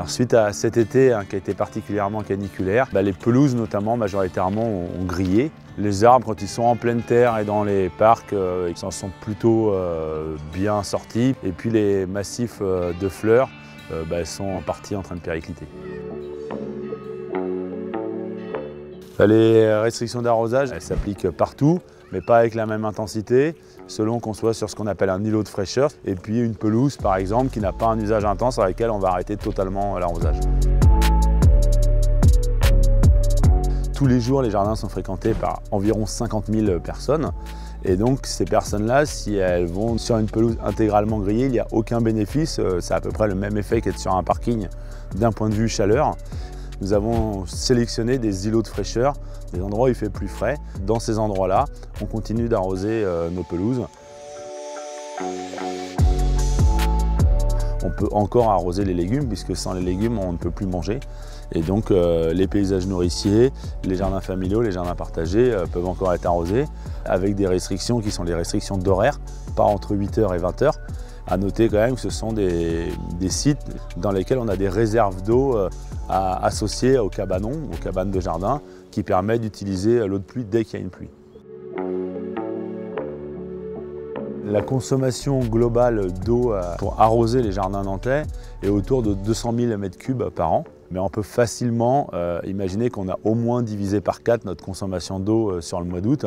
Alors, suite à cet été qui a été particulièrement caniculaire, les pelouses notamment majoritairement ont grillé. Les arbres, quand ils sont en pleine terre et dans les parcs, ils s'en sont plutôt bien sortis. Et puis les massifs de fleurs sont en partie en train de péricliter. Les restrictions d'arrosage, elles s'appliquent partout, mais pas avec la même intensité, selon qu'on soit sur ce qu'on appelle un îlot de fraîcheur, et puis une pelouse par exemple qui n'a pas un usage intense avec laquelle on va arrêter totalement l'arrosage. Tous les jours, les jardins sont fréquentés par environ 50 000 personnes. Et donc ces personnes-là, si elles vont sur une pelouse intégralement grillée, il n'y a aucun bénéfice. C'est à peu près le même effet qu'être sur un parking d'un point de vue chaleur. Nous avons sélectionné des îlots de fraîcheur, des endroits où il fait plus frais. Dans ces endroits-là, on continue d'arroser nos pelouses. On peut encore arroser les légumes, puisque sans les légumes, on ne peut plus manger. Et donc les paysages nourriciers, les jardins familiaux, les jardins partagés peuvent encore être arrosés, avec des restrictions qui sont les restrictions d'horaire, pas entre 8 h et 20 h. À noter quand même que ce sont des sites dans lesquels on a des réserves d'eau associées aux cabanons, aux cabanes de jardin, qui permettent d'utiliser l'eau de pluie dès qu'il y a une pluie. La consommation globale d'eau pour arroser les jardins nantais est autour de 200 000 m3 par an. Mais on peut facilement imaginer qu'on a au moins divisé par 4 notre consommation d'eau sur le mois d'août.